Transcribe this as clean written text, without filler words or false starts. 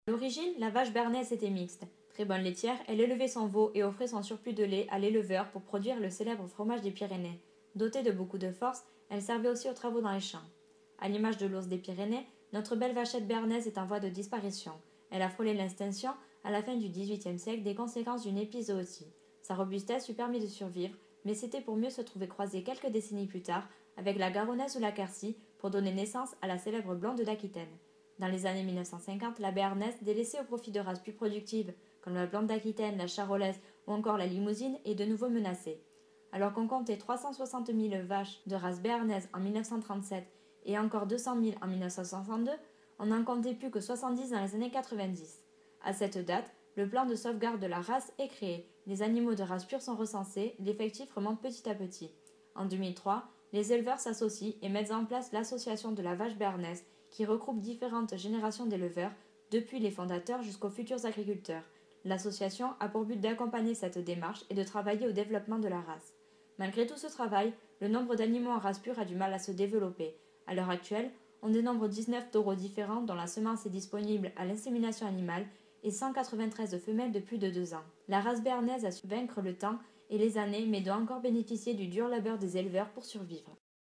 À l'origine, la vache bernaise était mixte. Très bonne laitière, elle élevait son veau et offrait son surplus de lait à l'éleveur pour produire le célèbre fromage des Pyrénées. Dotée de beaucoup de force, elle servait aussi aux travaux dans les champs. À l'image de l'ours des Pyrénées, notre belle vachette bernaise est en voie de disparition. Elle a frôlé l'extinction à la fin du XVIIIe siècle des conséquences d'une épizootie. Sa robustesse lui permit de survivre, mais c'était pour mieux se trouver croisée quelques décennies plus tard avec la garonnaise ou la quercy pour donner naissance à la célèbre blonde d'Aquitaine. Dans les années 1950, la béarnaise, délaissée au profit de races plus productives, comme la blonde d'Aquitaine, la charolaise ou encore la limousine, est de nouveau menacée. Alors qu'on comptait 360 000 vaches de race béarnaise en 1937 et encore 200 000 en 1962, on n'en comptait plus que 70 dans les années 90. À cette date, le plan de sauvegarde de la race est créé, les animaux de race pure sont recensés, l'effectif remonte petit à petit. En 2003, les éleveurs s'associent et mettent en place l'association de la vache béarnaise qui regroupe différentes générations d'éleveurs, depuis les fondateurs jusqu'aux futurs agriculteurs. L'association a pour but d'accompagner cette démarche et de travailler au développement de la race. Malgré tout ce travail, le nombre d'animaux en race pure a du mal à se développer. À l'heure actuelle, on dénombre 19 taureaux différents dont la semence est disponible à l'insémination animale et 193 femelles de plus de 2 ans. La race béarnaise a su vaincre le temps et les années mais doit encore bénéficier du dur labeur des éleveurs pour survivre.